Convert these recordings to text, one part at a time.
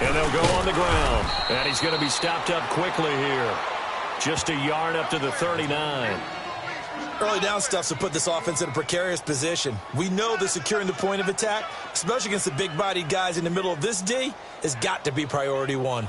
And they'll go on the ground. And he's going to be stopped up quickly here. Just a yard up to the 39. Early down stuffs will put this offense in a precarious position. We know that securing the point of attack, especially against the big-bodied guys in the middle of this D, has got to be priority one.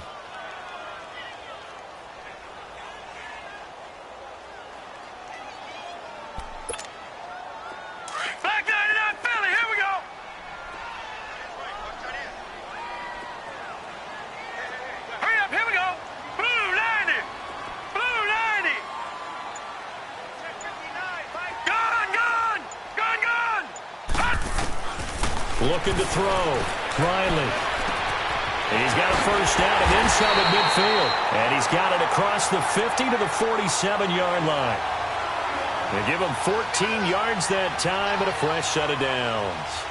Looking to throw. Riley. He's got a first down and inside the midfield. And he's got it across the 50 to the 47-yard line. They give him 14 yards that time and a fresh set of downs.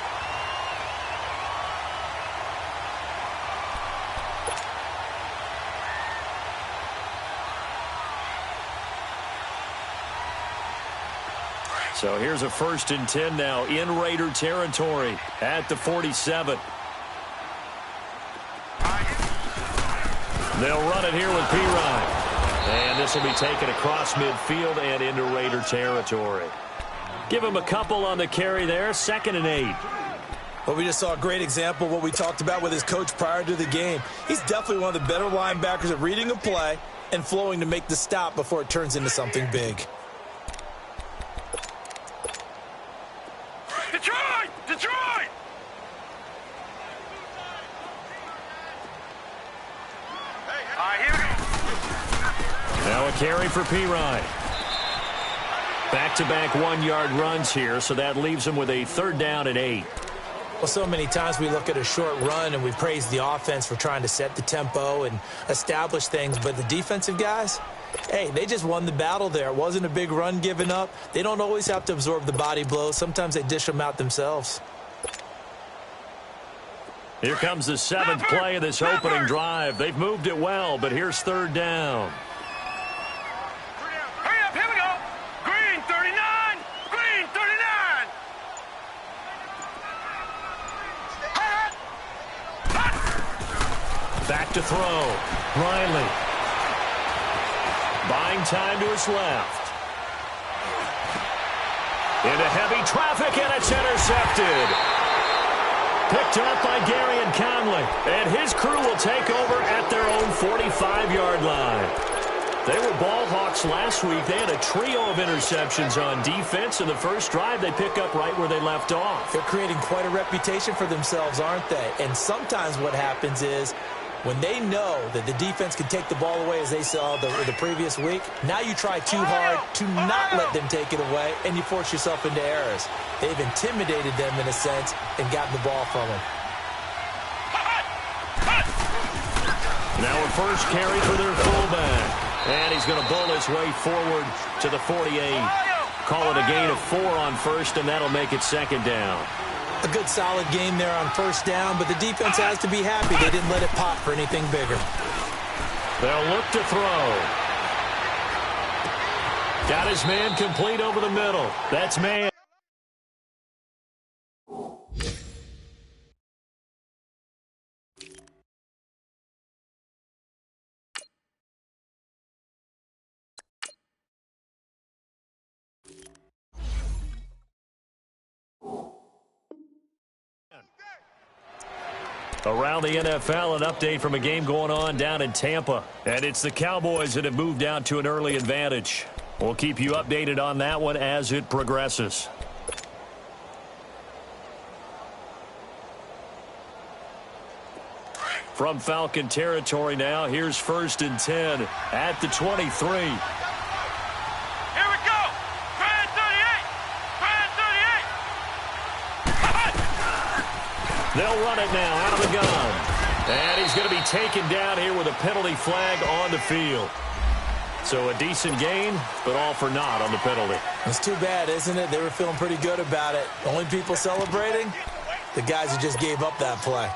So here's a 1st and 10 now in Raider territory at the 47. They'll run it here with Pirine. And this will be taken across midfield and into Raider territory. Give him a couple on the carry there, 2nd and 8. Well, we just saw a great example of what we talked about with his coach prior to the game. He's definitely one of the better linebackers at reading a play and flowing to make the stop before it turns into something big. Detroit! Now a carry for Pirine. Back-to-back 1-yard runs here, so that leaves him with a 3rd down and 8. Well, so many times we look at a short run and we praise the offense for trying to set the tempo and establish things, but the defensive guys, hey, they just won the battle there. It wasn't a big run given up. They don't always have to absorb the body blows. Sometimes they dish them out themselves. Here comes the 7th play of this opening drive. They've moved it well, but here's 3rd down. Hurry up, here we go. Green 39. Green 39. Back to throw. Riley. Buying time to his left. Into heavy traffic, and it's intercepted. Picked up by Gary and Conley. And his crew will take over at their own 45-yard line. They were ball hawks last week. They had a trio of interceptions on defense. In the first drive, they pick up right where they left off. They're creating quite a reputation for themselves, aren't they? And sometimes what happens is when they know that the defense can take the ball away, as they saw the previous week, now you try too hard to not let them take it away, and you force yourself into errors. They've intimidated them in a sense and gotten the ball from them. Now a first carry for their fullback. And he's going to bull his way forward to the 48. Call it a gain of 4 on first, and that'll make it 2nd down. A good solid game there on first down, but the defense has to be happy they didn't let it pop for anything bigger. They'll look to throw. Got his man complete over the middle. That's man. Around the NFL, an update from a game going on down in Tampa. And it's the Cowboys that have moved out to an early advantage. We'll keep you updated on that one as it progresses. From Falcon territory now, here's 1st and 10 at the 23. They'll run it now out of the gun. And he's going to be taken down here with a penalty flag on the field. So a decent gain, but all for naught on the penalty. It's too bad, isn't it? They were feeling pretty good about it. The only people celebrating, the guys who just gave up that play.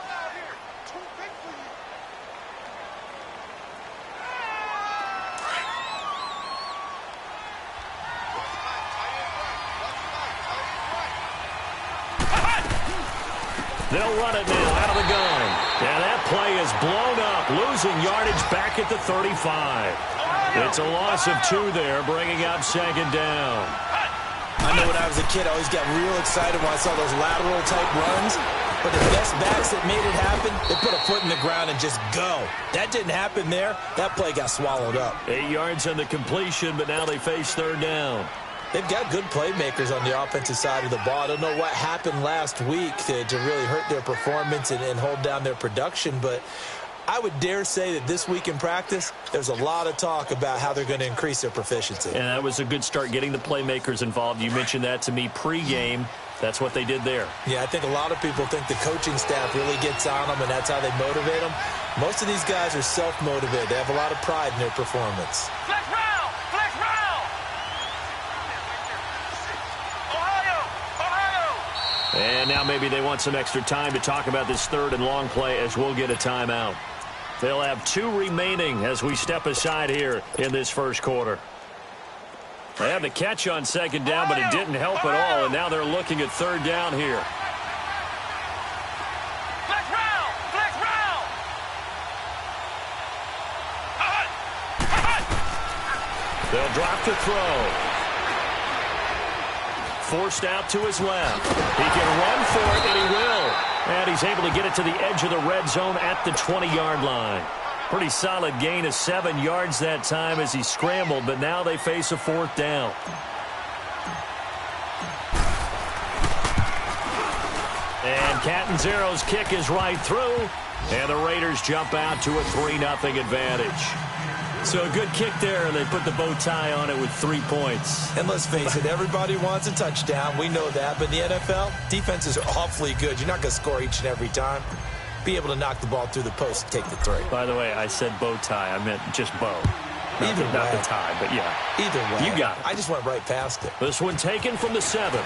They'll run it now out of the gun. And that play is blown up, losing yardage back at the 35. It's a loss of 2 there, bringing up second down. I know when I was a kid, I always got real excited when I saw those lateral-type runs. But the best backs that made it happen, they put a foot in the ground and just go. That didn't happen there. That play got swallowed up. 8 yards on the completion, but now they face third down. They've got good playmakers on the offensive side of the ball. I don't know what happened last week to really hurt their performance and hold down their production, but I would dare say that this week in practice, there's a lot of talk about how they're going to increase their proficiency. And that was a good start, getting the playmakers involved. You mentioned that to me pregame. That's what they did there. Yeah, I think a lot of people think the coaching staff really gets on them, and that's how they motivate them. Most of these guys are self-motivated. They have a lot of pride in their performance. Flex round! Flex round! Ohio! And now maybe they want some extra time to talk about this third and long play, as we'll get a timeout. They'll have 2 remaining as we step aside here in this first quarter. They had the catch on second down, but it didn't help at all, and now they're looking at third down here. Flex round! Flex round! They'll drop the throw. Forced out to his left. He can run for it, and he will. And he's able to get it to the edge of the red zone at the 20-yard line. Pretty solid gain of 7 yards that time as he scrambled, but now they face a 4th down. And Catanzaro's kick is right through, and the Raiders jump out to a 3-0 advantage. So a good kick there, and they put the bow tie on it with 3 points. And let's face it, everybody wants a touchdown. We know that. But in the NFL, defenses are awfully good. You're not going to score each and every time. Be able to knock the ball through the post and take the 3. By the way, I said bow tie. I meant just bow. Not the tie, but yeah. Either way. You got it. I just went right past it. This one taken from the 7.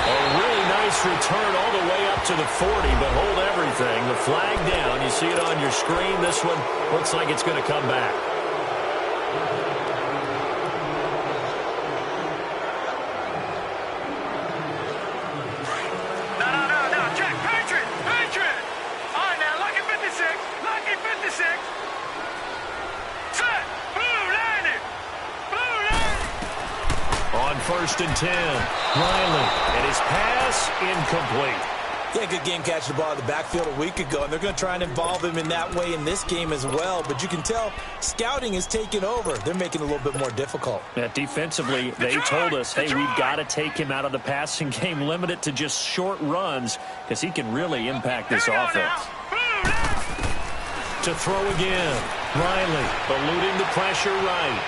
A really nice return all the way up to the 40, but hold everything. The flag down. You see it on your screen. This one looks like it's going to come back. First and 10. Riley, and his pass incomplete. Yeah, good game catching the ball in the backfield a week ago, and they're going to try and involve him in that way in this game as well. But you can tell scouting is taking over. They're making it a little bit more difficult. Yeah, defensively, they told us, hey, we've got to take him out of the passing game, limit it to just short runs, because he can really impact this offense. To throw again. Riley eluding the pressure right.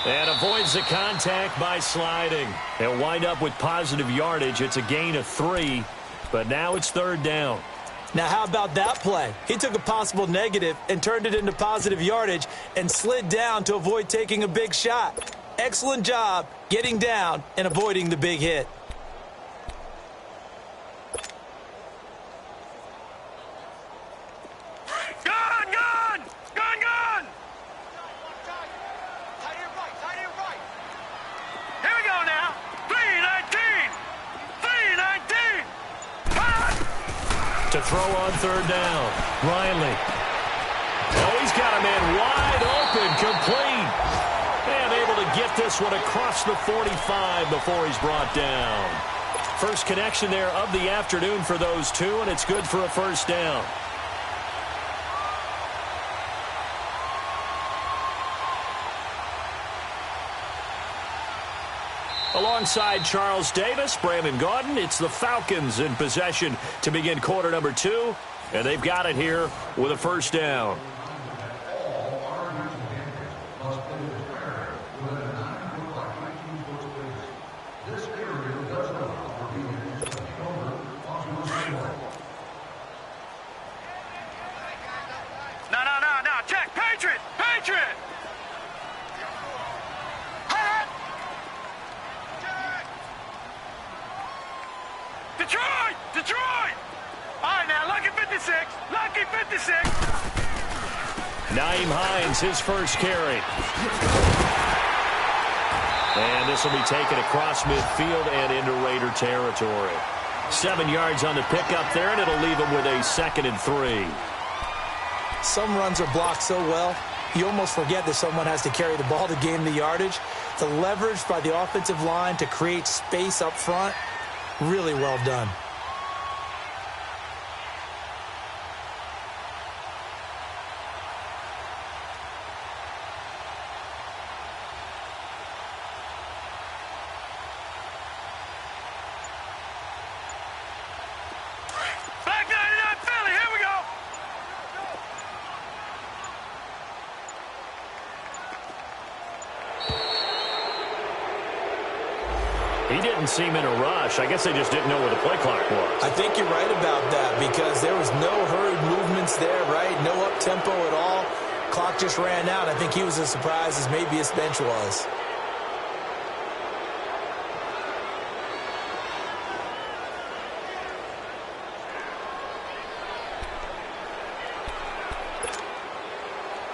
And avoids the contact by sliding. They'll wind up with positive yardage. It's a gain of 3, but now it's third down. Now, how about that play? He took a possible negative and turned it into positive yardage and slid down to avoid taking a big shot. Excellent job getting down and avoiding the big hit. To throw on third down. Riley. Oh, he's got a man wide open, complete. And able to get this one across the 45 before he's brought down. First connection there of the afternoon for those two, and it's good for a first down. Alongside Charles Davis, Brandon Gaudin, it's the Falcons in possession to begin quarter number 2. And they've got it here with a first down. No. Check. Patriot. Detroit! All right, now, lucky 56. Nyheim Hines, his first carry. And this will be taken across midfield and into Raider territory. 7 yards on the pickup there, and it'll leave him with a 2nd and 3. Some runs are blocked so well, you almost forget that someone has to carry the ball to gain the yardage. The leverage by the offensive line to create space up front, really well done. He didn't seem in a rush. I guess they just didn't know where the play clock was. I think you're right about that because there was no hurried movements there, right? No up-tempo at all. Clock just ran out. I think he was as surprised as maybe his bench was.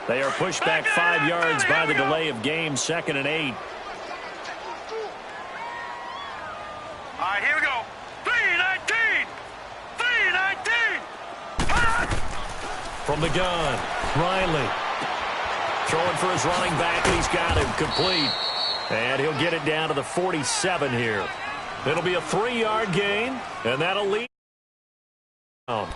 They are pushed back 5 yards by the delay of game, 2nd and 8. All right, here we go. 3-19. 3-19. From the gun, Riley. Throwing for his running back, and he's got him complete. And he'll get it down to the 47 here. It'll be a 3-yard gain, and that'll lead. Well,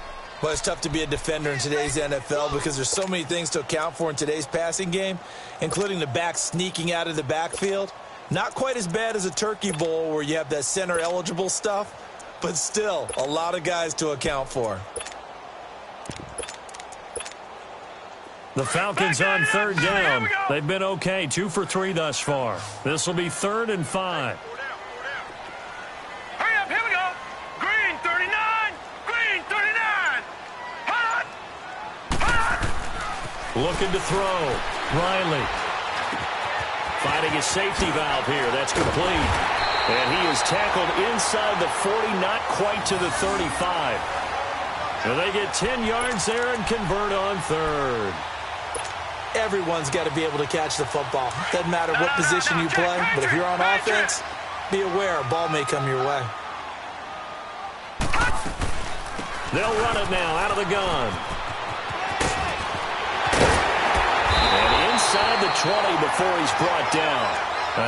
it's tough to be a defender in today's NFL because there's so many things to account for in today's passing game, including the back sneaking out of the backfield. Not quite as bad as a turkey bowl where you have that center-eligible stuff, but still a lot of guys to account for. The Falcons on 3rd down. They've been okay, 2 for 3 thus far. This will be 3rd and 5. Hurry up, here we go. Green 39. Green 39. Hot. Hot. Looking to throw. Riley. Finding his safety valve here. That's complete. And he is tackled inside the 40, not quite to the 35. And they get 10 yards there and convert on 3rd. Everyone's got to be able to catch the football. Doesn't matter what position you play, but if you're on offense, be aware a ball may come your way. They'll run it now out of the gun. And inside the 20 before he's brought down.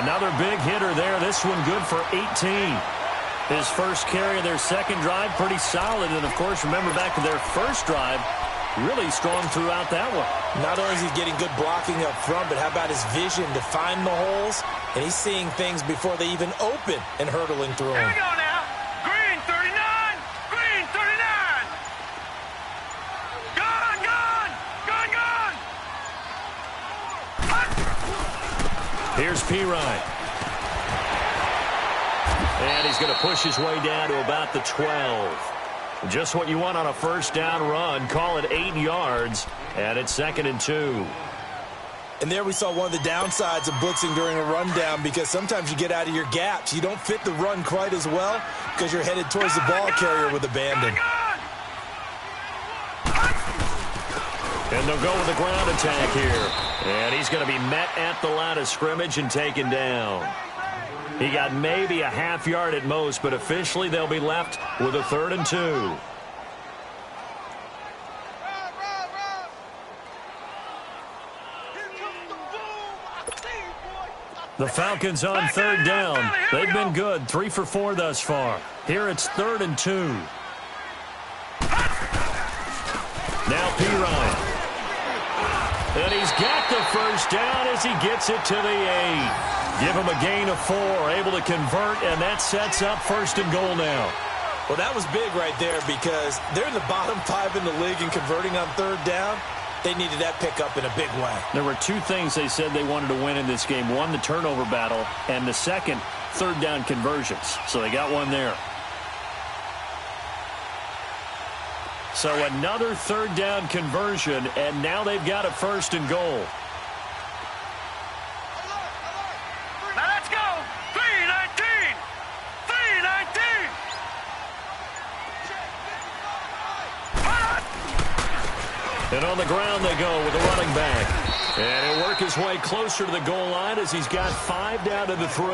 Another big hitter there. This one good for 18. His first carry of their second drive, pretty solid. And, of course, remember back to their first drive, really strong throughout that one. Not only is he getting good blocking up front, but how about his vision to find the holes? And he's seeing things before they even open and hurtling through Here them. we go now. Green 39. Green 39. Gone, gone. Gone, gone. Hot. Here's Pirine. And he's going to push his way down to about the 12. Just what you want on a first down run. Call it 8 yards, and it's 2nd and 2. And there we saw one of the downsides of blitzing during a rundown because sometimes you get out of your gaps. You don't fit the run quite as well because you're headed towards the ball carrier with abandon. And they'll go with the ground attack here. And he's going to be met at the line of scrimmage and taken down. He got maybe a half yard at most, but officially they'll be left with a 3rd and 2. The Falcons on 3rd down. They've been good, 3 for 4 thus far. Here it's 3rd and 2. Now Pirine. And he's got the first down as he gets it to the 8. Give him a gain of 4, able to convert, and that sets up 1st and goal now. Well, that was big right there because they're in the bottom 5 in the league and converting on 3rd down. They needed that pickup in a big way. There were 2 things they said they wanted to win in this game. One, the turnover battle, and the second, 3rd down conversions. So they got one there. So another 3rd down conversion, and now they've got a 1st and goal. Now let's go. 3-19. 3-19. And on the ground they go with the running back. And he'll work his way closer to the goal line as he's got 5 down to the 3.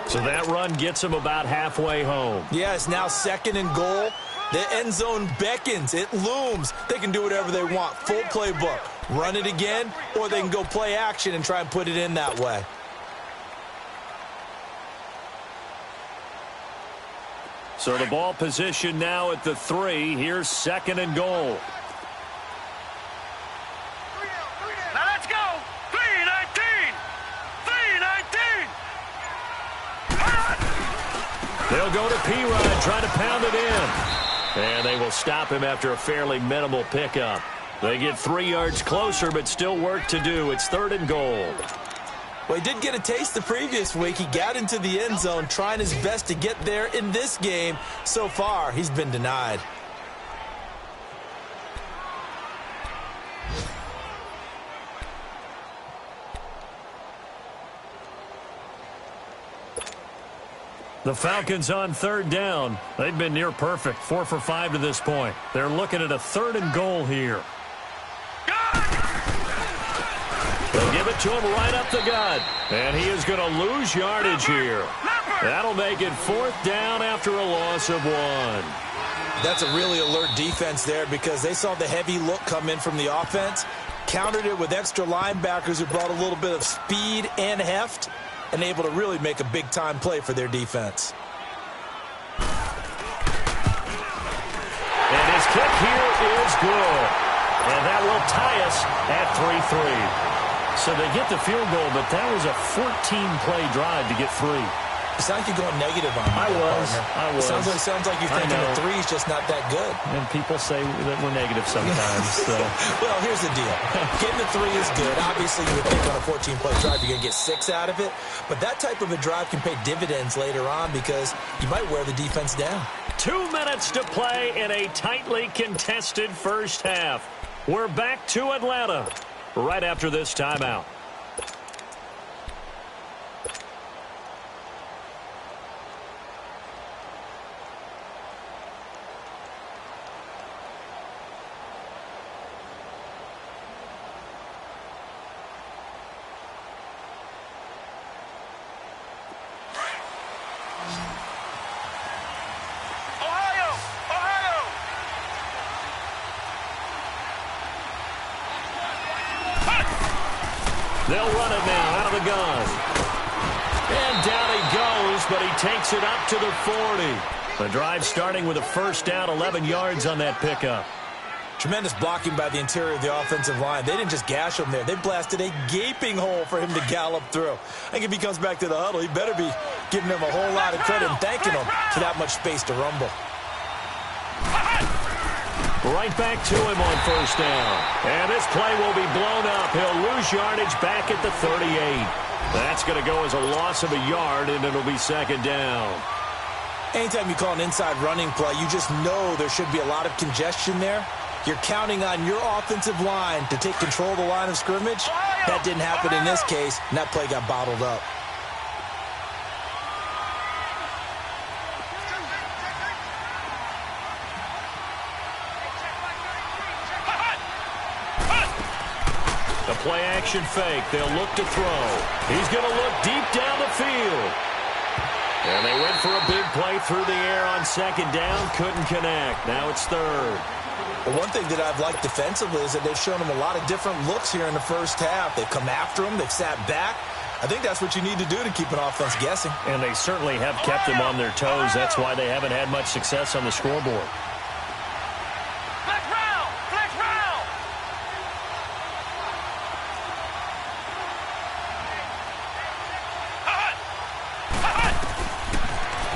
So that run gets them about halfway home. Yeah, it's now 2nd and goal. The end zone beckons. It looms. They can do whatever they want. Full playbook. Run it again, or they can go play action and try and put it in that way. So the ball position now at the 3. Here's 2nd and goal. Now let's go. 3-19. 3-19. They'll go to P-Rod, try to pound it in. And they will stop him after a fairly minimal pickup. They get 3 yards closer, but still work to do. It's 3rd and goal. Well, he did get a taste the previous week. He got into the end zone, trying his best to get there in this game. So far, he's been denied. The Falcons on 3rd down. They've been near perfect, 4 for 5 to this point. They're looking at a 3rd and goal here. They'll give it to him right up the gut. And he is going to lose yardage here. That'll make it 4th down after a loss of 1. That's a really alert defense there because they saw the heavy look come in from the offense, countered it with extra linebackers who brought a little bit of speed and heft, and able to really make a big-time play for their defense. And his kick here is good. And that will tie us at 3-3. So they get the field goal, but that was a 14-play drive to get 3. It sounds like you're going negative on me. I was. It sounds like you're thinking the 3 is just not that good. And people say that we're negative sometimes. So. Well, here's the deal. Getting the 3 is good. Obviously, you would think on a 14-play drive you're going to get 6 out of it. But that type of a drive can pay dividends later on because you might wear the defense down. 2 minutes to play in a tightly contested first half. We're back to Atlanta right after this timeout. They'll run it now out of the gun. And down he goes, but he takes it up to the 40. The drive starting with a 1st down, 11 yards on that pickup. Tremendous blocking by the interior of the offensive line. They didn't just gash him there. They blasted a gaping hole for him to gallop through. I think if he comes back to the huddle, he better be giving them a whole lot of credit and thanking them for that much space to rumble. Right back to him on 1st down. And this play will be blown up. He'll lose yardage back at the 38. That's going to go as a loss of a yard, and it'll be 2nd down. Anytime you call an inside running play, you just know there should be a lot of congestion there. You're counting on your offensive line to take control of the line of scrimmage. That didn't happen in this case, and that play got bottled up. The play-action fake. They'll look to throw. He's going to look deep down the field. And they went for a big play through the air on 2nd down. Couldn't connect. Now it's 3rd. Well, one thing that I've liked defensively is that they've shown him a lot of different looks here in the first half. They've come after him. They've sat back. I think that's what you need to do to keep an offense guessing. And they certainly have kept them on their toes. That's why they haven't had much success on the scoreboard.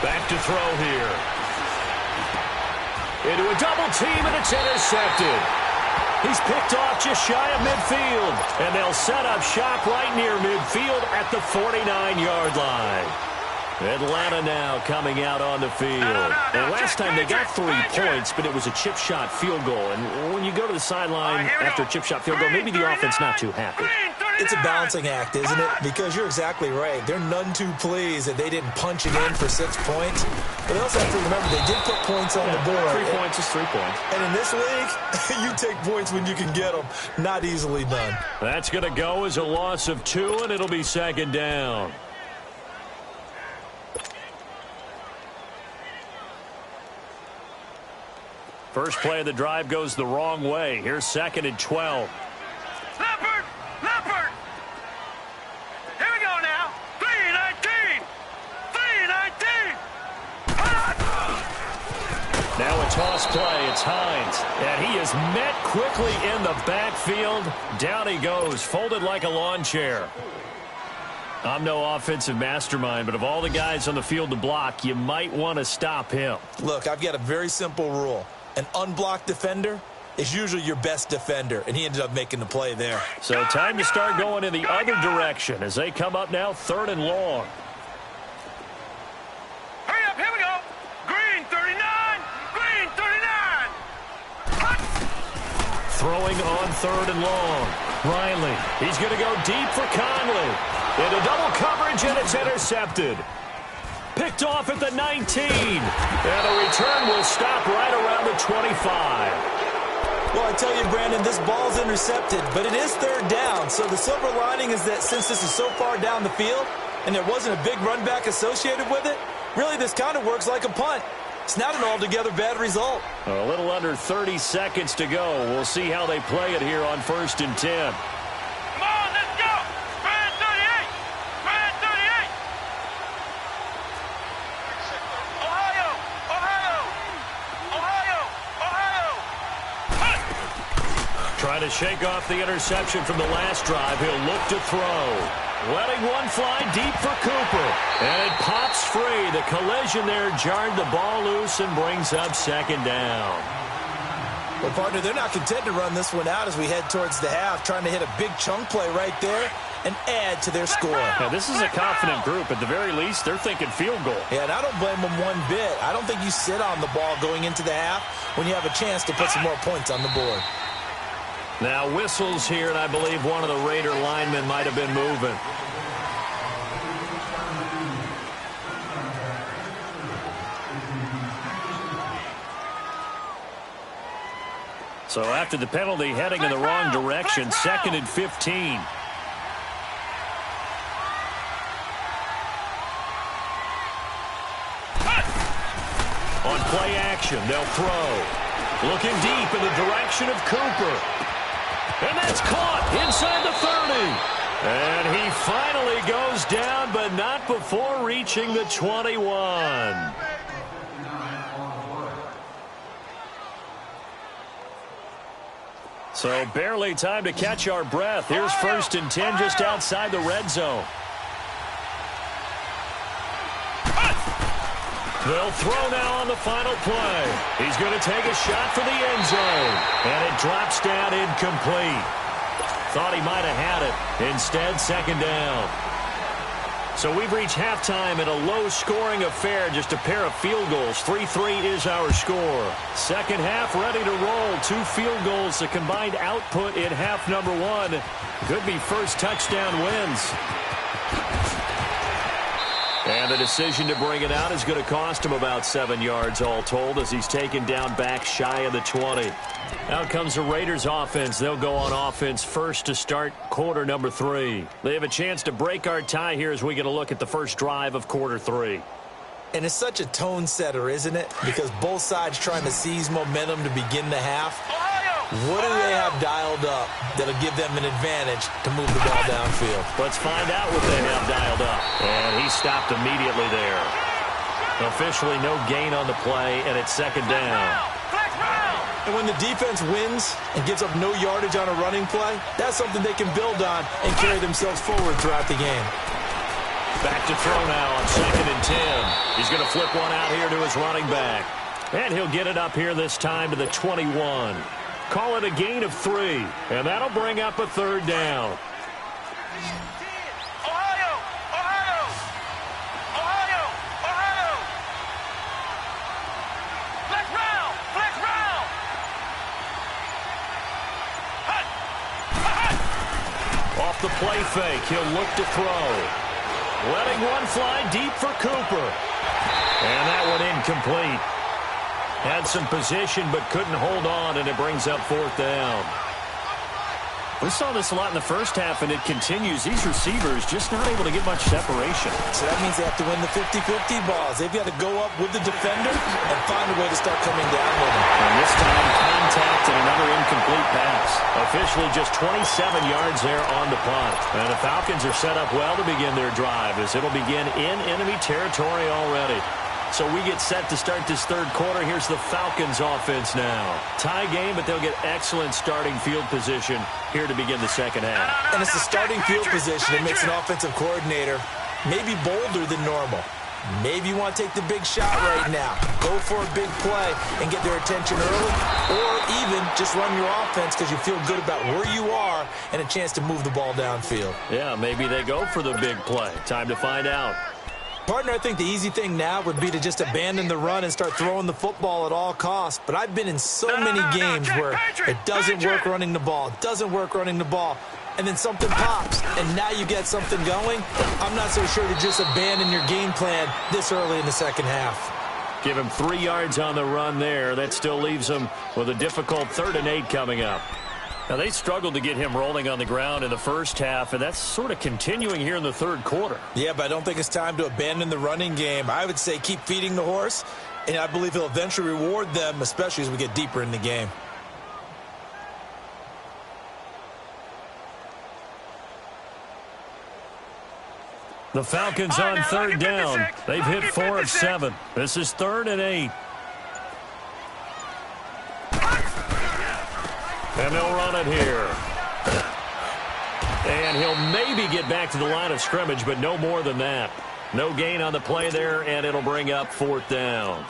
Back to throw here. Into a double team, and it's intercepted. He's picked off just shy of midfield. And they'll set up shop right near midfield at the 49-yard line. Atlanta now coming out on the field. And last time they got 3 points, but it was a chip shot field goal. And when you go to the sideline after a chip shot field goal, maybe the offense not too happy. It's a balancing act, isn't it? Because you're exactly right. They're none too pleased that they didn't punch it in for 6 points. But they also have to remember they did put points on the board. 3 points is 3 points. And in this league, you take points when you can get them. Not easily done. That's going to go as a loss of 2, and it'll be 2nd down. First play of the drive goes the wrong way. Here's 2nd and 12. Leopard! Leopard! Here we go now. 3-19! 3-19! Now a toss play. It's Hines. And he is met quickly in the backfield. Down he goes, folded like a lawn chair. I'm no offensive mastermind, but of all the guys on the field to block, you might want to stop him. Look, I've got a very simple rule. An unblocked defender is usually your best defender, and he ended up making the play there. So time to start going in the other direction as they come up now 3rd and long. Hurry up, here we go. Green 39! Green 39! Throwing on 3rd and long. Riley, he's going to go deep for Conley. Into double coverage, and it's intercepted. Picked off at the 19. And a return will stop right around the 25. Well, I tell you, Brandon, this ball's intercepted, but it is 3rd down. So the silver lining is that since this is so far down the field and there wasn't a big run back associated with it, really this kind of works like a punt. It's not an altogether bad result. A little under 30 seconds to go. We'll see how they play it here on 1st and 10. Come on, let's go! Brand 38! Brand 38! Ohio! Ohio! Ohio! Ohio! Trying to shake off the interception from the last drive. He'll look to throw. Letting one fly deep for Cooper. And it pops free. The collision there jarred the ball loose and brings up 2nd down. Well, partner, they're not content to run this one out as we head towards the half, trying to hit a big chunk play right there and add to their score. Now, this is a confident group. At the very least, they're thinking field goal. Yeah, and I don't blame them one bit. I don't think you sit on the ball going into the half when you have a chance to put some more points on the board. Now whistles here, and I believe one of the Raider linemen might have been moving. So after the penalty, heading in the wrong direction, 2nd and 15. On play action, they'll throw. Looking deep in the direction of Cooper. And that's caught inside the 30. And he finally goes down, but not before reaching the 21. So barely time to catch our breath. Here's 1st and 10 just outside the red zone. They'll throw now on the final play. He's going to take a shot for the end zone. And it drops down incomplete. Thought he might have had it. Instead, 2nd down. So we've reached halftime in a low-scoring affair, just a pair of field goals. 3-3 is our score. Second half ready to roll. 2 field goals, the combined output in half number 1. Could be first touchdown wins. And the decision to bring it out is going to cost him about 7 yards all told as he's taken down back shy of the 20. Out comes the Raiders offense. They'll go on offense first to start quarter number 3. They have a chance to break our tie here as we get a look at the first drive of quarter 3. And it's such a tone setter, isn't it? Because both sides trying to seize momentum to begin the half. What do they have dialed up that'll give them an advantage to move the ball downfield? Let's find out what they have dialed up. And he stopped immediately there. Officially no gain on the play, and it's 2nd down. And when the defense wins and gives up no yardage on a running play, that's something they can build on and carry themselves forward throughout the game. Back to throw now on 2nd and 10. He's going to flip one out here to his running back. And he'll get it up here this time to the 21. Call it a gain of 3, and that'll bring up a 3rd down. Ohio! Ohio! Ohio! Ohio! Flex round! Flex round! Hut! Hut! Off the play fake, he'll look to throw. Letting one fly deep for Cooper. And that one incomplete. Had some position but couldn't hold on, and it brings up 4th down. We saw this a lot in the first half, and it continues. These receivers just not able to get much separation. So that means they have to win the 50-50 balls. They've got to go up with the defender and find a way to start coming down with them. And this time, contact and another incomplete pass. Officially just 27 yards there on the punt. And the Falcons are set up well to begin their drive as it'll begin in enemy territory already. So we get set to start this third quarter. Here's the Falcons offense now. Tie game, but they'll get excellent starting field position here to begin the second half. And it's the starting field position that makes an offensive coordinator maybe bolder than normal. Maybe you want to take the big shot right now. Go for a big play and get their attention early, or even just run your offense because you feel good about where you are and a chance to move the ball downfield. Yeah, maybe they go for the big play. Time to find out. Partner, I think the easy thing now would be to just abandon the run and start throwing the football at all costs. But I've been in so many games where it doesn't work running the ball. It doesn't work running the ball. And then something pops, and now you get something going. I'm not so sure to just abandon your game plan this early in the second half. Give him 3 yards on the run there. That still leaves him with a difficult 3rd and 8 coming up. Now, they struggled to get him rolling on the ground in the first half, and that's sort of continuing here in the third quarter. Yeah, but I don't think it's time to abandon the running game. I would say keep feeding the horse, and I believe he'll eventually reward them, especially as we get deeper in the game. The Falcons on 3rd down. They've hit 4 of 7. This is 3rd and 8. And they'll run it here. And he'll maybe get back to the line of scrimmage, but no more than that. No gain on the play there, and it'll bring up 4th down.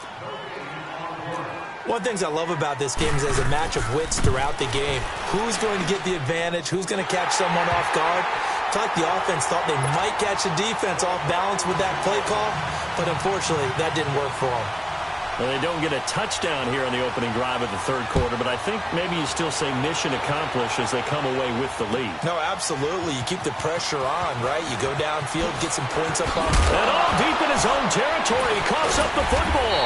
One of the things I love about this game is there's a match of wits throughout the game. Who's going to get the advantage? Who's going to catch someone off guard? I feel like the offense thought they might catch the defense off balance with that play call, but unfortunately, that didn't work for them. Well, they don't get a touchdown here on the opening drive of the third quarter, but I think maybe you still say mission accomplished as they come away with the lead. No, absolutely. You keep the pressure on, right? You go downfield, get some points up on. And all deep in his own territory, he coughs up the football.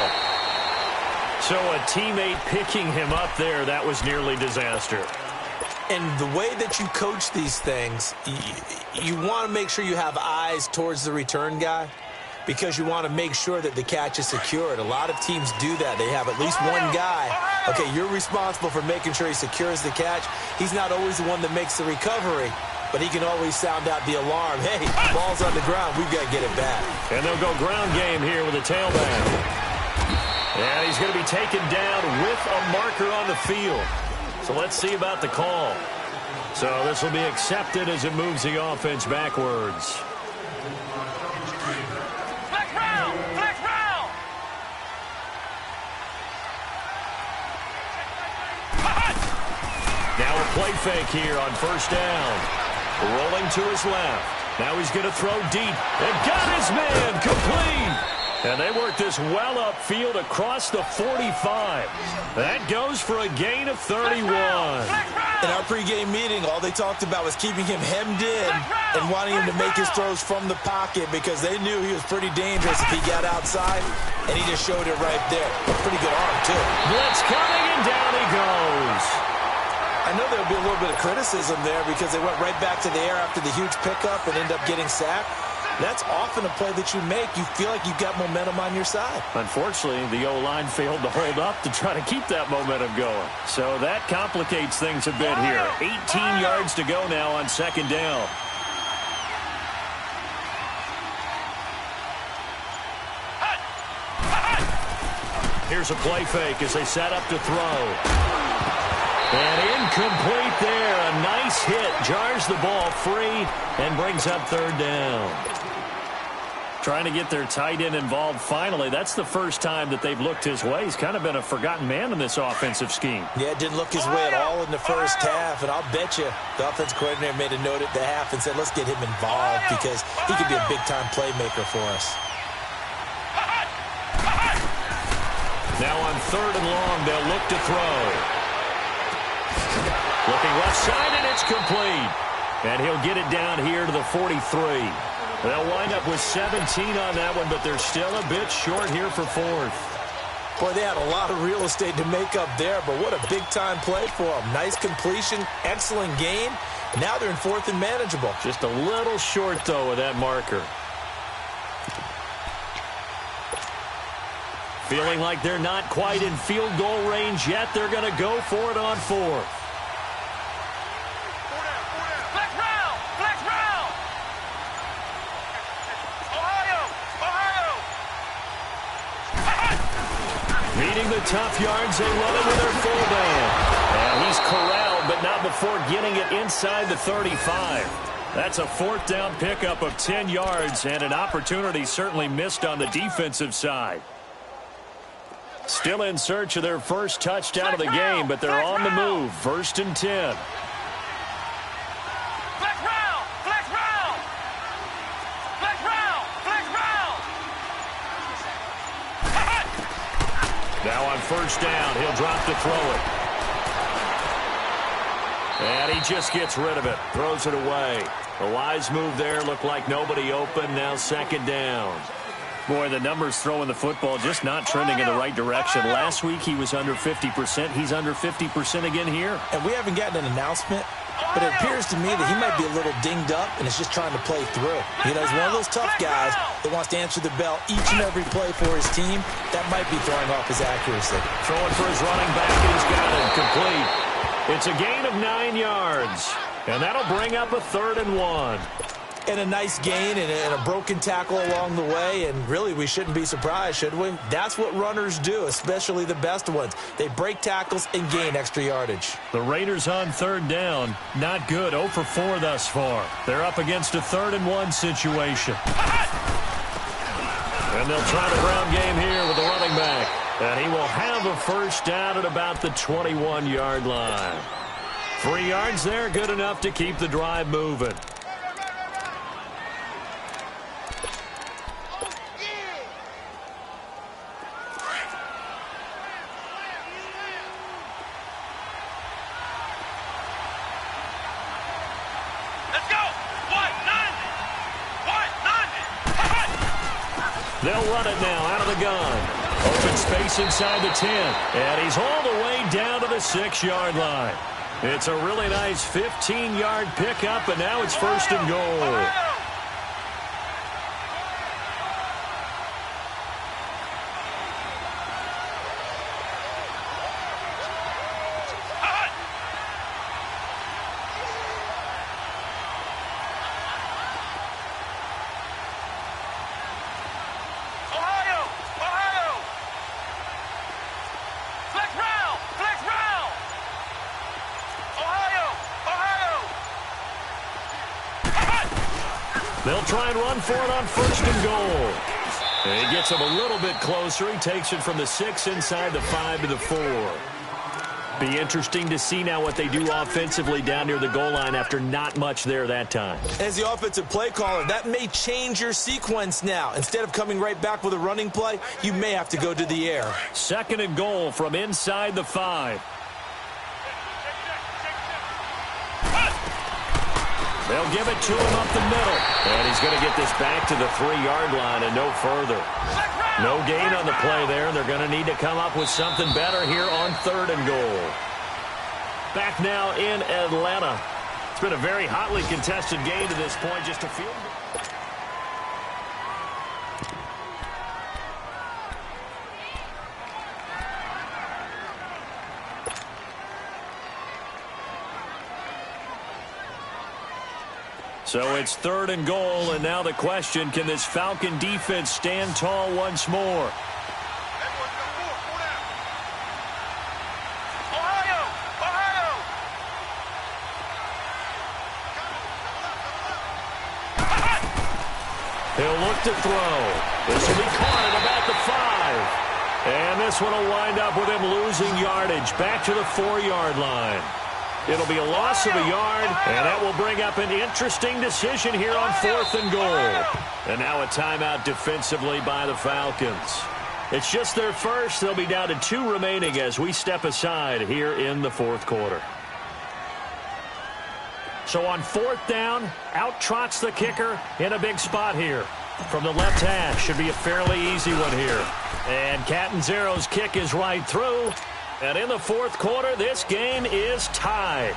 So a teammate picking him up there, that was nearly disaster. And the way that you coach these things, you want to make sure you have eyes towards the return guy, because you want to make sure that the catch is secured. A lot of teams do that. They have at least one guy. Okay, you're responsible for making sure he secures the catch. He's not always the one that makes the recovery, but he can always sound out the alarm. Hey, ball's on the ground. We've got to get it back. And they'll go ground game here with a tailback. And he's going to be taken down with a marker on the field. So let's see about the call. So this will be accepted as it moves the offense backwards. Now a play fake here on 1st down. Rolling to his left. Now he's going to throw deep. And got his man complete. And they work this well upfield across the 45. That goes for a gain of 31. In our pregame meeting, all they talked about was keeping him hemmed in and wanting him to make his throws from the pocket because they knew he was pretty dangerous if he got outside, and he just showed it right there. A pretty good arm, too. Blitz coming, and down he goes. I know there'll be a little bit of criticism there because they went right back to the air after the huge pickup and end up getting sacked. That's often a play that you make. You feel like you've got momentum on your side. Unfortunately, the O-line failed to hold up to try to keep that momentum going. So that complicates things a bit here. 18 yards to go now on 2nd down. Here's a play fake as they set up to throw. And incomplete there. A nice hit. Jars the ball free and brings up 3rd down. Trying to get their tight end involved finally. That's the first time that they've looked his way. He's kind of been a forgotten man in this offensive scheme. Yeah, it didn't look his way at all in the first half. And I'll bet you the offense coordinator made a note at the half and said, let's get him involved because he could be a big-time playmaker for us. Now on 3rd and long, they'll look to throw. Looking left side, and it's complete. And he'll get it down here to the 43. They'll wind up with 17 on that one, but they're still a bit short here for 4th. Boy, they had a lot of real estate to make up there, but what a big-time play for them. Nice completion, excellent game. Now they're in 4th and manageable. Just a little short, though, of that marker. Feeling like they're not quite in field goal range yet. They're going to go for it on 4th. Flex round! Flex round! Ohio! Ohio! Meeting the tough yards, they run it with their full band. And he's corralled, but not before getting it inside the 35. That's a 4th down pickup of 10 yards, and an opportunity certainly missed on the defensive side. Still in search of their first touchdown of the game, but they're on the move. 1st and 10. Flex round! Flex round! Flex round! Flex round! Now on 1st down, he'll drop to throw it. And he just gets rid of it. Throws it away. A wise move there. Looked like nobody open. Now 2nd down. Boy, the numbers throwing the football just not trending in the right direction. Last week he was under 50%. He's under 50% again here. And we haven't gotten an announcement, but it appears to me that he might be a little dinged up and is just trying to play through. You know, he's one of those tough guys that wants to answer the bell each and every play for his team. That might be throwing off his accuracy. Throwing for his running back, and he's got it complete. It's a gain of 9 yards, and that'll bring up a 3rd and 1. And a nice gain and a broken tackle along the way, and really we shouldn't be surprised, should we? That's what runners do, especially the best ones. They break tackles and gain extra yardage. The Raiders on 3rd down. Not good. 0 for 4 thus far. They're up against a 3rd and 1 situation. And they'll try the ground game here with the running back. And he will have a 1st down at about the 21-yard line. 3 yards there, good enough to keep the drive moving. They'll run it now out of the gun. Open space inside the 10. And he's all the way down to the 6-yard line. It's a really nice 15-yard pickup, and now it's 1st and goal. They'll try and run for it on 1st and goal. And he gets him a little bit closer. He takes it from the 6 inside the 5 to the 4. Be interesting to see now what they do offensively down near the goal line after not much there that time. As the offensive play caller, that may change your sequence now. Instead of coming right back with a running play, you may have to go to the air. 2nd and goal from inside the 5. They'll give it to him up the middle. And he's going to get this back to the 3-yard line and no further. No gain on the play there. They're going to need to come up with something better here on 3rd and goal. Back now in Atlanta. It's been a very hotly contested game to this point. Just a few. So it's 3rd and goal, and now the question, can this Falcon defense stand tall once more? Ohio! Ohio! He'll look to throw. This will be caught at about the 5. And this one will wind up with him losing yardage back to the 4-yard line. It'll be a loss of a yard, and that will bring up an interesting decision here on 4th and goal. And now a timeout defensively by the Falcons. It's just their first. They'll be down to 2 remaining as we step aside here in the 4th quarter. So on 4th down, out trots the kicker in a big spot here. From the left hash, should be a fairly easy one here. And Catanzaro's kick is right through. And in the fourth quarter, this game is tied.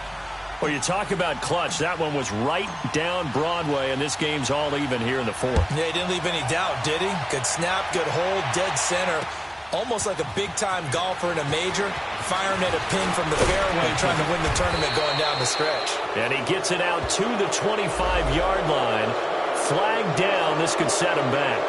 Well, you talk about clutch. That one was right down Broadway, and this game's all even here in the fourth. Yeah, he didn't leave any doubt, did he? Good snap, good hold, dead center. Almost like a big-time golfer in a major, firing at a pin from the fairway, trying to win the tournament going down the stretch. And he gets it out to the 25-yard line. Flag down. This could set him back.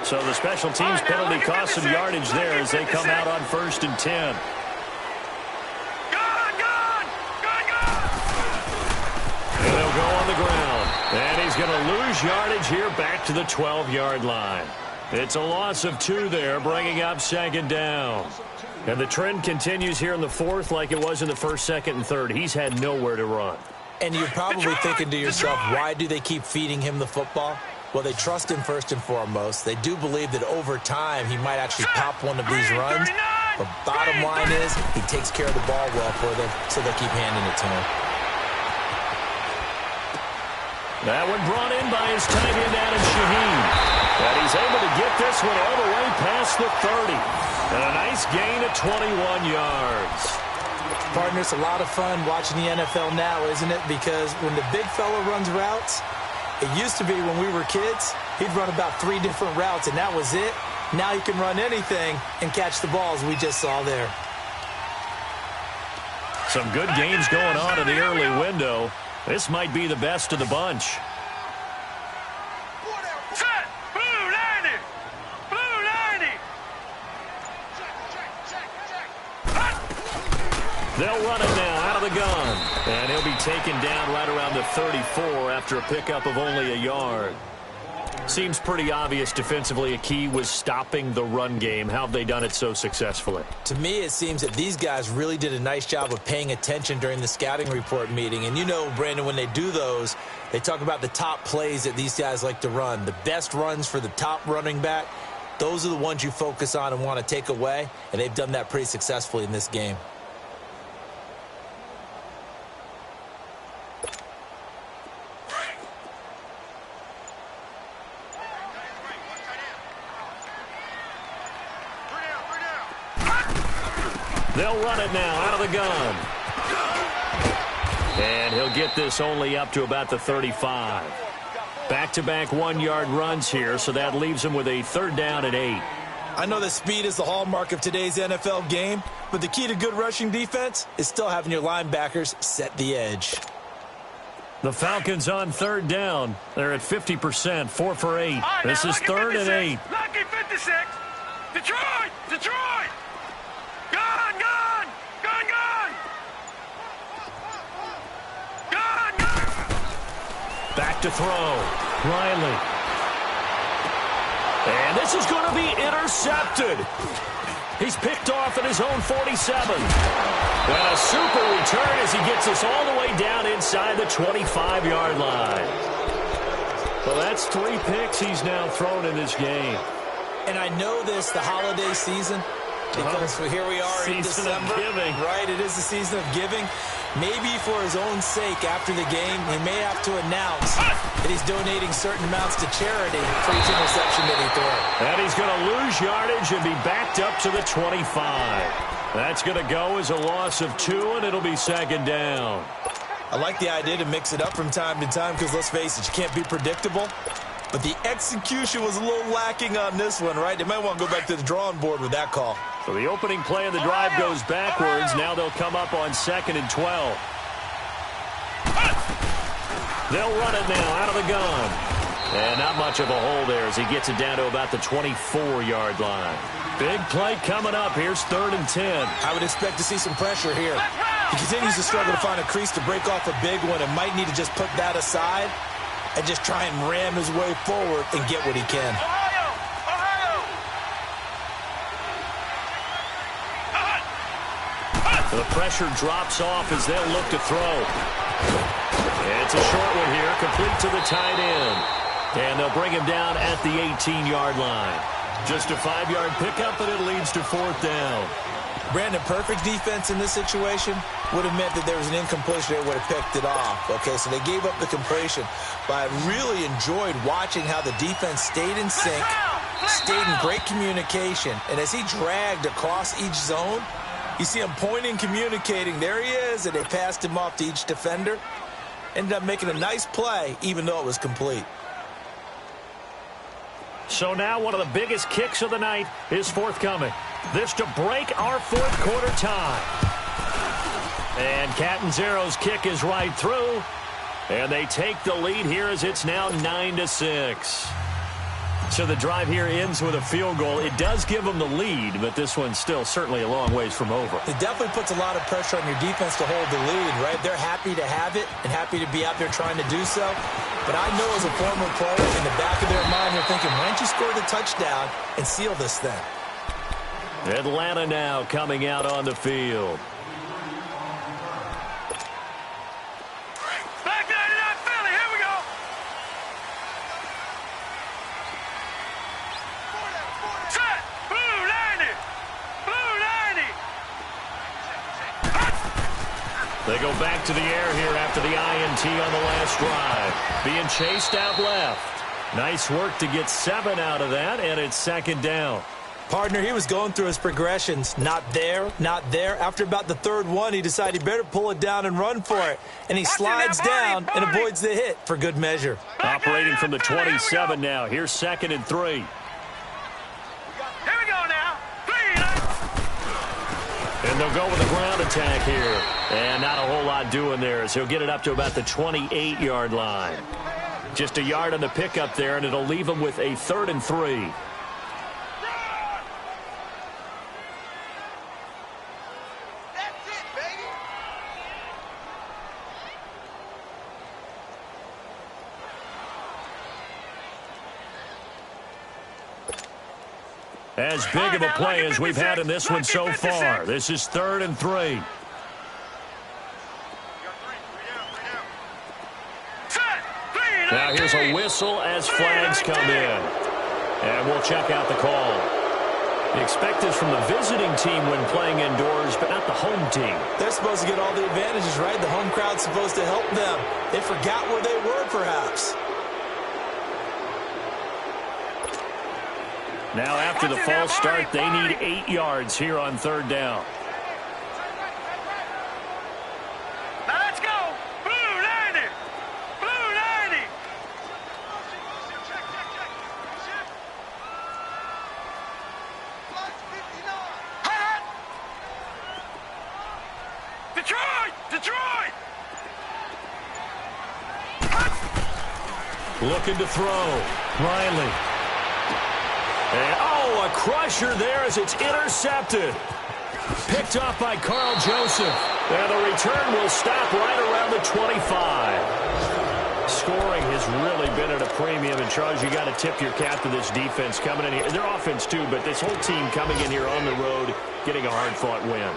So the special teams penalty cost some yardage there as they come out on 1st and 10. And they'll go on the ground. And he's going to lose yardage here back to the 12-yard line. It's a loss of 2 there, bringing up 2nd down. And the trend continues here in the fourth like it was in the first, 2nd, and 3rd. He's had nowhere to run. And you're probably thinking to yourself, why do they keep feeding him the football? Well, they trust him first and foremost. They do believe that over time he might actually pop one of these runs. But bottom line is he takes care of the ball well for them, so they keep handing it to him. That one brought in by his tight end, Adam Shaheen. And he's able to get this one all the way past the 30. And a nice gain of 21 yards. Partner, it's a lot of fun watching the NFL now, isn't it? Because when the big fella runs routes, it used to be when we were kids, he'd run about 3 different routes, and that was it. Now he can run anything and catch the balls we just saw there. Some good games going on in the early window. This might be the best of the bunch. Set! Blue 90! Blue 90! They'll run it now out of the gun. And he'll be taken down right around the 34 after a pickup of only a yard. Seems pretty obvious defensively a key was stopping the run game. How have they done it so successfully? To me, it seems that these guys really did a nice job of paying attention during the scouting report meeting. And you know, Brandon, when they do those, they talk about the top plays that these guys like to run. The best runs for the top running back, those are the ones you focus on and want to take away. And they've done that pretty successfully in this game. They'll run it now out of the gun. And he'll get this only up to about the 35. Back-to-back 1-yard runs here, so that leaves him with a 3rd down and 8. I know that speed is the hallmark of today's NFL game, but the key to good rushing defense is still having your linebackers set the edge. The Falcons on 3rd down. They're at 50%, 4 for 8. Right, this now, is 3rd and 8. Lucky 56. Detroit! Detroit! Gun! Gun! Gun! Gun! Gun! Gun! Back to throw. Riley. And this is going to be intercepted. He's picked off at his own 47. And a super return as he gets us all the way down inside the 25-yard line. Well, that's 3 picks he's now thrown in this game. And I know this, the holiday season, because here we are in December. Right, it is the season of giving. Maybe for his own sake after the game, he may have to announce that he's donating certain amounts to charity for each interception that he throws. And he's going to lose yardage and be backed up to the 25. That's going to go as a loss of 2, and it'll be 2nd down. I like the idea to mix it up from time to time because, let's face it, you can't be predictable. But the execution was a little lacking on this one, right? They might want to go back to the drawing board with that call. So the opening play of the drive goes backwards. Now they'll come up on 2nd and 12. They'll run it now out of the gun. And not much of a hole there as he gets it down to about the 24-yard line. Big play coming up. Here's 3rd and 10. I would expect to see some pressure here. He continues to struggle to find a crease to break off a big one and might need to just put that aside and just try and ram his way forward and get what he can. The pressure drops off as they'll look to throw. It's a short one here, complete to the tight end. And they'll bring him down at the 18-yard line. Just a 5-yard pickup, but it leads to 4th down. Brandon, perfect defense in this situation would have meant that there was an incompletion. They would have picked it off. Okay, so they gave up the completion. But I really enjoyed watching how the defense stayed in sync, stayed in great communication. And as he dragged across each zone, you see him pointing, communicating. There he is, and they passed him off to each defender. Ended up making a nice play, even though it was complete. So now one of the biggest kicks of the night is forthcoming. This to break our fourth quarter tie. And Catanzaro's kick is right through. And they take the lead here as it's now 9-6. So the drive here ends with a field goal. It does give them the lead, but this one's still certainly a long ways from over. It definitely puts a lot of pressure on your defense to hold the lead, right? They're happy to have it and happy to be out there trying to do so. But I know as a former player, in the back of their mind, they're thinking, why don't you score the touchdown and seal this thing? Atlanta now coming out on the field. They go back to the air here after the INT on the last drive. Being chased out left. Nice work to get 7 out of that, and it's second down. Partner, he was going through his progressions. Not there, not there. After about the third one, he decided he better pull it down and run for it. And he slides down and avoids the hit for good measure. Operating from the 27 now. Here's 2nd and 3. Here we go now. 3. And they'll go with a ground attack here. And not a whole lot doing there as he'll get it up to about the 28-yard line. Just a yard on the pickup there, and it'll leave him with a 3rd and 3. As big of a play as we've had in this one so far. This is 3rd and 3. Now here's a whistle as flags come in. And we'll check out the call. You expect this from the visiting team when playing indoors, but not the home team. They're supposed to get all the advantages, right? The home crowd's supposed to help them. They forgot where they were, perhaps. Now after the false start, they need 8 yards here on 3rd down. Now let's go. Blue 90. Blue 90. Hot. Detroit. Detroit. Looking to throw. Riley. And, oh, a crusher there as it's intercepted. Picked off by Carl Joseph. And the return will stop right around the 25. Scoring has really been at a premium. And, Charles, you got to tip your cap to this defense coming in here. Their offense, too, but this whole team coming in here on the road, getting a hard-fought win.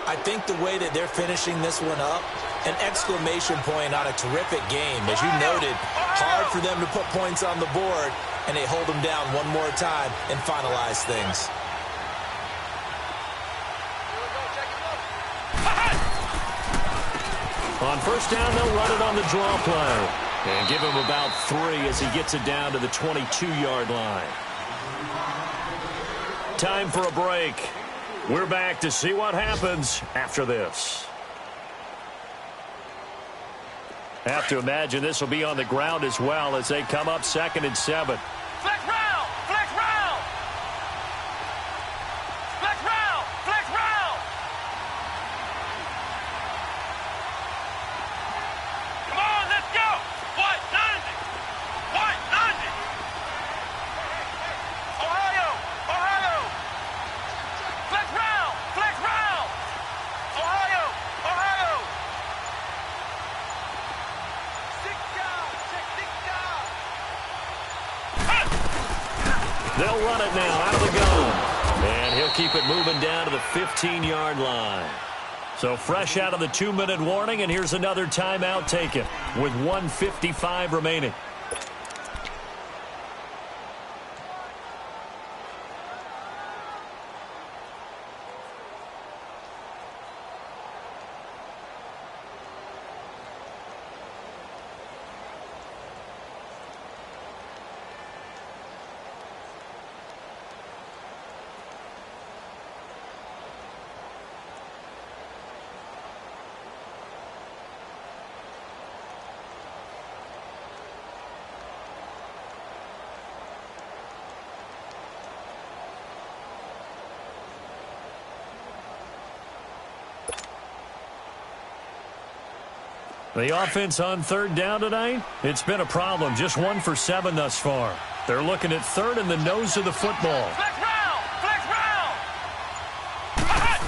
I think the way that they're finishing this one up, an exclamation point on a terrific game. As you noted, hard for them to put points on the board, and they hold them down one more time and finalize things. On 1st down, they'll run it on the draw play. And give him about 3 as he gets it down to the 22-yard line. Time for a break. We're back to see what happens after this. Have to imagine this will be on the ground as well as they come up 2nd and 7. Flex round. Flex round. Flex round. Flex round. Come on, let's go. White 90. White 90. Ohio. Ohio. Flex round. Flex round. Ohio. Ohio. 6 down. Check 6 down. They'll run it now out of the gun. And he'll keep it moving down to the 15-yard line. So fresh out of the 2-minute warning, and here's another timeout taken with 1:55 remaining. The offense on third down tonight, it's been a problem. Just 1 for 7 thus far. They're looking at third in the nose of the football. Flex round! Flex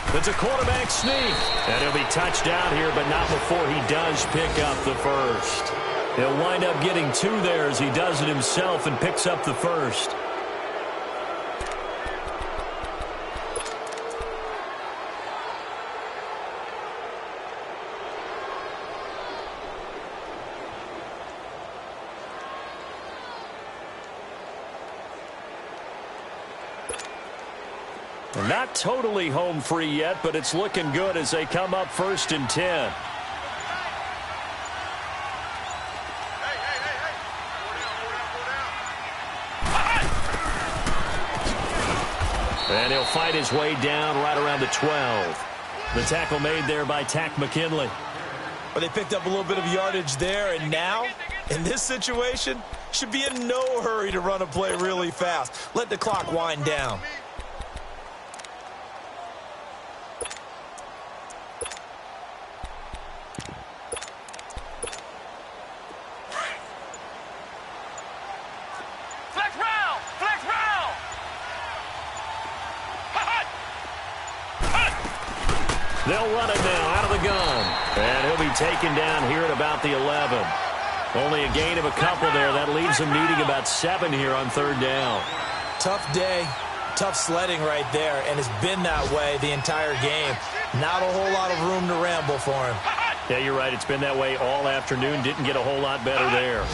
round! It's a quarterback sneak. And he'll be touched down here, but not before he does pick up the first. He'll wind up getting 2 there as he does it himself and picks up the first. Not totally home free yet, but it's looking good as they come up 1st and 10. And he'll fight his way down right around the 12. The tackle made there by Tack McKinley. Well, they picked up a little bit of yardage there, and now, in this situation, should be in no hurry to run a play really fast. Let the clock wind down. They'll run it now out of the gun. And he'll be taken down here at about the 11. Only a gain of a couple there. That leaves him needing about 7 here on third down. Tough day, tough sledding right there, and it's been that way the entire game. Not a whole lot of room to ramble for him. Yeah, you're right. It's been that way all afternoon. Didn't get a whole lot better there.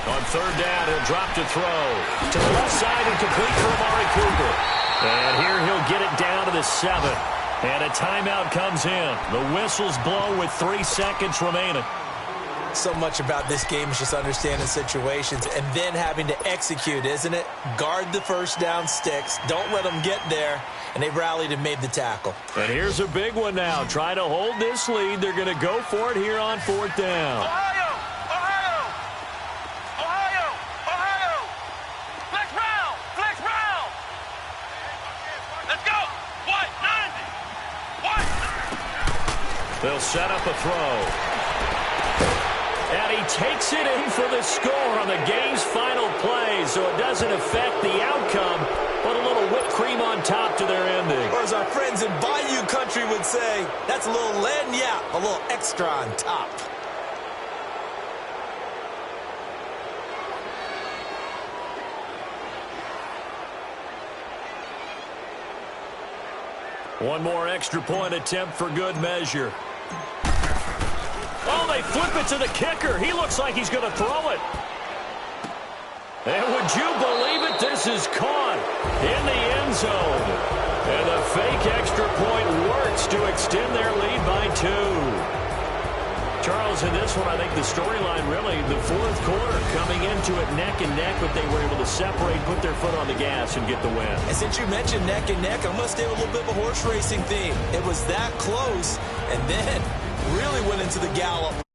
On third down, he'll drop to throw. To the left side and complete for Amari Cooper. And here he'll get it down to the 7. And a timeout comes in. The whistles blow with 3 seconds remaining. So much about this game is just understanding situations and then having to execute, isn't it? Guard the first down sticks. Don't let them get there. And they rallied and made the tackle. And here's a big one now. Trying to hold this lead. They're going to go for it here on 4th down. They'll set up a throw. And he takes it in for the score on the game's final play, so it doesn't affect the outcome, but a little whipped cream on top to their ending. Or as our friends in Bayou country would say, that's a little lagniappe, a little extra on top. One more extra point attempt for good measure. Oh, they flip it to the kicker. He looks like he's going to throw it. And would you believe it? This is caught in the end zone. And the fake extra point works to extend their lead by 2. Charles, in this one, I think the storyline really, the 4th quarter, coming into it neck and neck, but they were able to separate, put their foot on the gas, and get the win. And since you mentioned neck and neck, I'm going to stay with a little bit of a horse racing theme. It was that close, and then really went into the gallop.